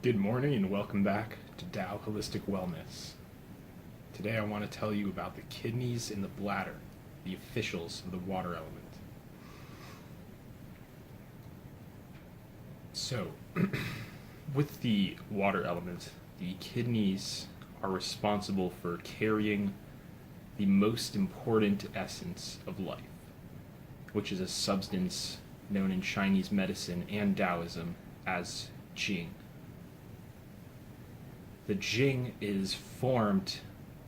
Good morning and welcome back to Tao Holistic Wellness. Today I want to tell you about the kidneys and the bladder, the officials of the water element. So, with the water element, the kidneys are responsible for carrying the most important essence of life, which is a substance known in Chinese medicine and Taoism as Jing. The Jing is formed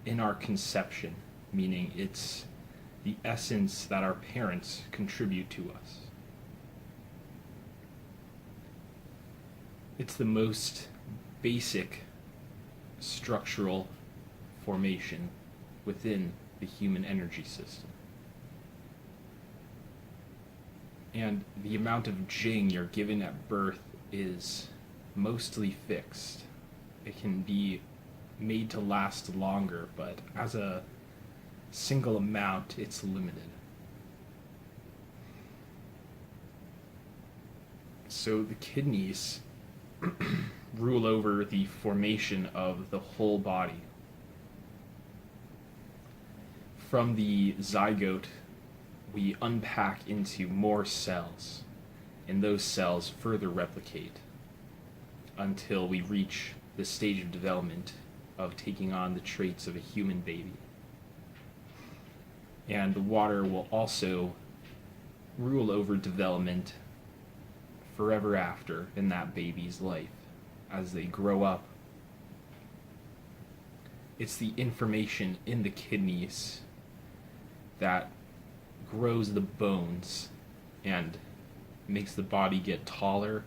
in our conception, meaning it's the essence that our parents contribute to us. It's the most basic structural formation within the human energy system. And the amount of Jing you're given at birth is mostly fixed. It can be made to last longer, but as a single amount, it's limited. So the kidneys rule over the formation of the whole body. From the zygote, we unpack into more cells, and those cells further replicate until we reach the stage of development of taking on the traits of a human baby. And the water will also rule over development forever after in that baby's life as they grow up. It's the information in the kidneys that grows the bones and makes the body get taller,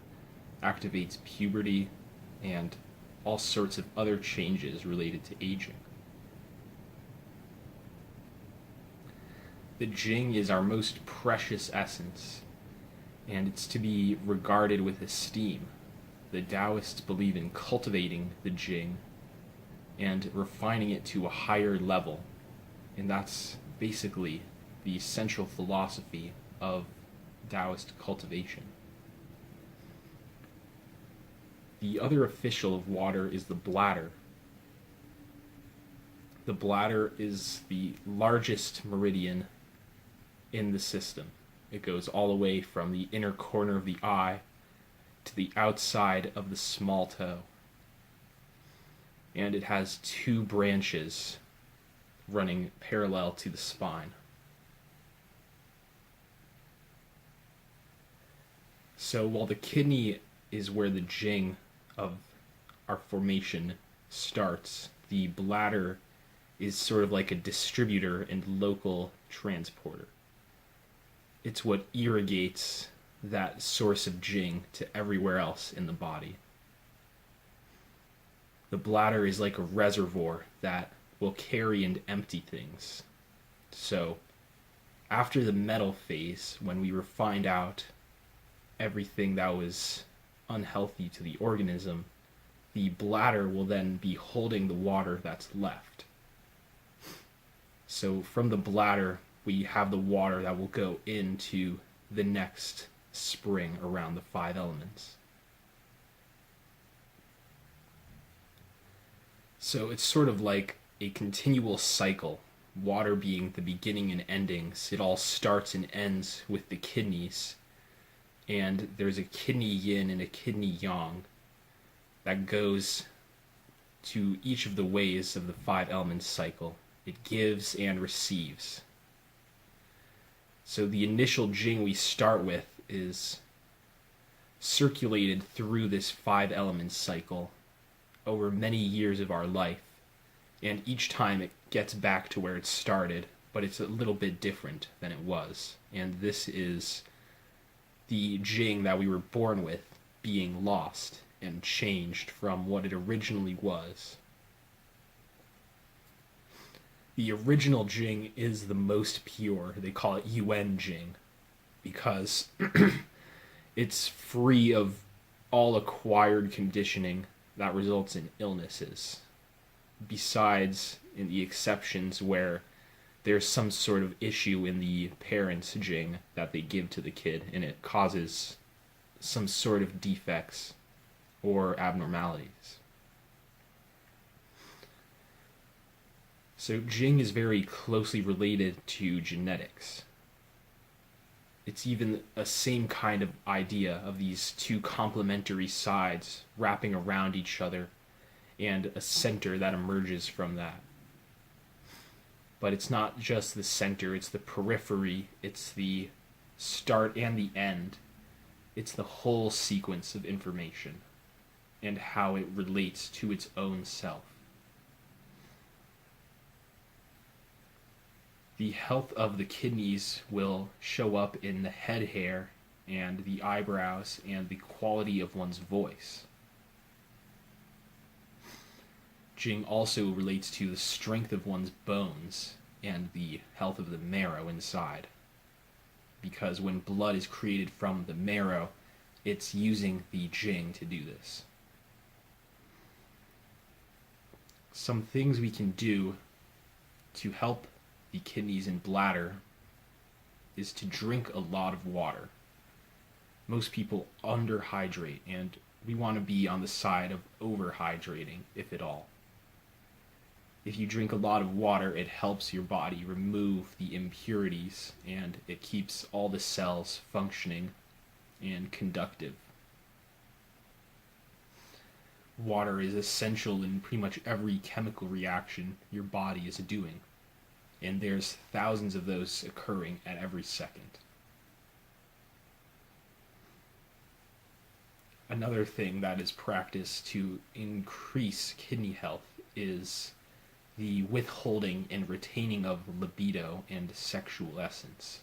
activates puberty, and all sorts of other changes related to aging. The Jing is our most precious essence, and it's to be regarded with esteem. The Taoists believe in cultivating the Jing and refining it to a higher level, and that's basically the central philosophy of Taoist cultivation. The other official of water is the bladder. The bladder is the largest meridian in the system. It goes all the way from the inner corner of the eye to the outside of the small toe. And it has two branches running parallel to the spine. So while the kidney is where the Jing of our formation starts, the bladder is sort of like a distributor and local transporter. It's what irrigates that source of Jing to everywhere else in the body. The bladder is like a reservoir that will carry and empty things. So, after the metal phase, when we refined out everything that was unhealthy to the organism, the bladder will then be holding the water that's left. So from the bladder, we have the water that will go into the next spring around the five elements. So it's sort of like a continual cycle, water being the beginning and endings. It all starts and ends with the kidneys, and there's a kidney yin and a kidney yang that goes to each of the ways of the five elements cycle. It gives and receives. So the initial Jing we start with is circulated through this five elements cycle over many years of our life, and each time it gets back to where it started, but it's a little bit different than it was. And this is the Jing that we were born with being lost and changed from what it originally was. The original Jing is the most pure. They call it Yuan Jing because it's free of all acquired conditioning that results in illnesses. Besides, in the exceptions where there's some sort of issue in the parent's Jing that they give to the kid and it causes some sort of defects or abnormalities. So Jing is very closely related to genetics. It's even a same kind of idea of these two complementary sides wrapping around each other and a center that emerges from that. But it's not just the center, it's the periphery, it's the start and the end. It's the whole sequence of information and how it relates to its own self. The health of the kidneys will show up in the head hair and the eyebrows and the quality of one's voice. Jing also relates to the strength of one's bones and the health of the marrow inside. Because when blood is created from the marrow, it's using the Jing to do this. Some things we can do to help the kidneys and bladder is to drink a lot of water. Most people underhydrate, and we want to be on the side of overhydrating, if at all. If you drink a lot of water, it helps your body remove the impurities, and it keeps all the cells functioning and conductive. Water is essential in pretty much every chemical reaction your body is doing, and there's thousands of those occurring at every second. Another thing that is practiced to increase kidney health is the withholding and retaining of libido and sexual essence.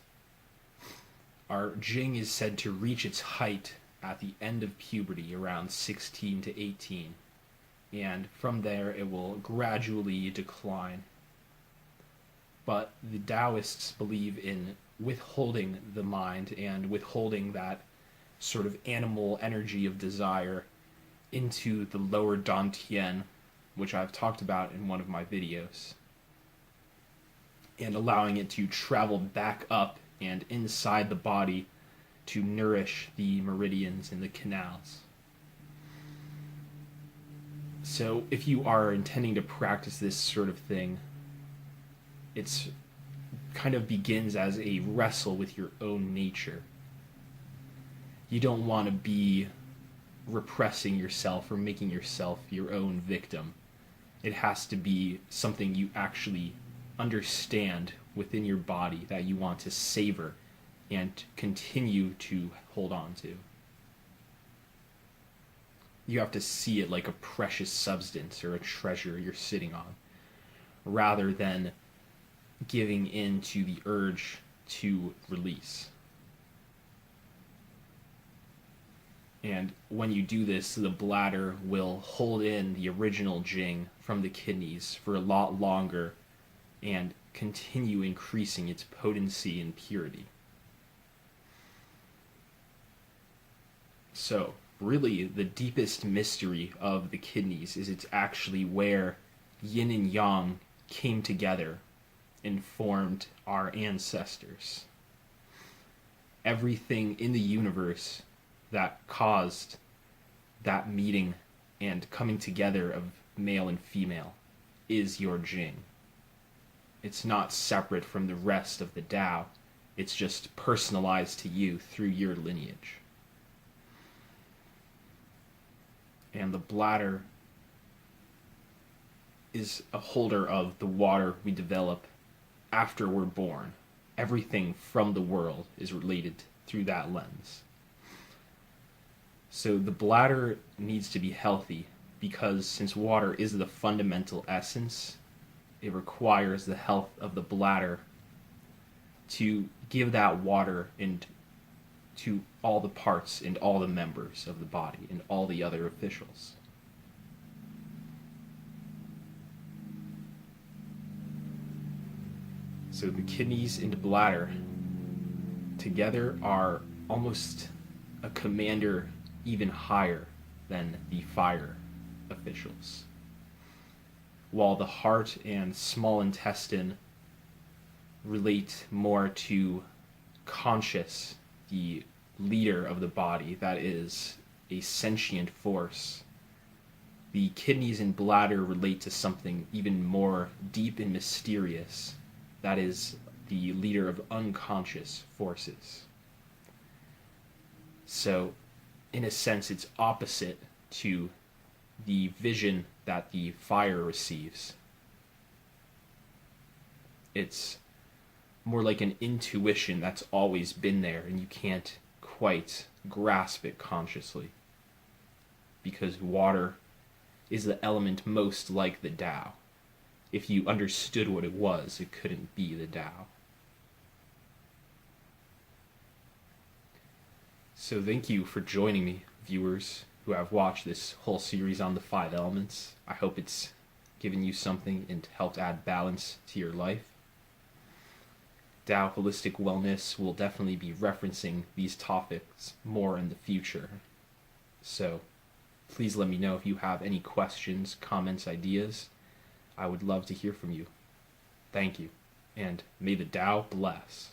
Our Jing is said to reach its height at the end of puberty, around 16 to 18, and from there it will gradually decline. But the Taoists believe in withholding the mind and withholding that sort of animal energy of desire into the lower dantian, which I've talked about in one of my videos, and allowing it to travel back up and inside the body to nourish the meridians and the canals. So if you are intending to practice this sort of thing, it's kind of begins as a wrestle with your own nature. You don't want to be repressing yourself or making yourself your own victim. It has to be something you actually understand within your body that you want to savor and continue to hold on to. You have to see it like a precious substance or a treasure you're sitting on, rather than giving in to the urge to release. And when you do this, the bladder will hold in the original Jing from the kidneys for a lot longer and continue increasing its potency and purity. So, really, the deepest mystery of the kidneys is it's actually where yin and yang came together and formed our ancestors. Everything in the universe that caused that meeting and coming together of male and female is your Jing. It's not separate from the rest of the Tao. It's just personalized to you through your lineage. And the bladder is a holder of the water we develop after we're born. Everything from the world is related through that lens. So the bladder needs to be healthy because since water is the fundamental essence, it requires the health of the bladder to give that water and to all the parts and all the members of the body and all the other officials. So the kidneys and bladder together are almost a commander even higher than the fire officials, while the heart and small intestine relate more to conscious, the leader of the body that is a sentient force. The kidneys and bladder relate to something even more deep and mysterious. That is the leader of unconscious forces. So, in a sense, it's opposite to the vision that the fire receives. It's more like an intuition that's always been there and you can't quite grasp it consciously. Because water is the element most like the Tao. If you understood what it was, it couldn't be the Tao. So thank you for joining me, viewers who have watched this whole series on the 5 elements. I hope it's given you something and helped add balance to your life. Tao Holistic Wellness will definitely be referencing these topics more in the future. So please let me know if you have any questions, comments, ideas. I would love to hear from you. Thank you, and may the Tao bless.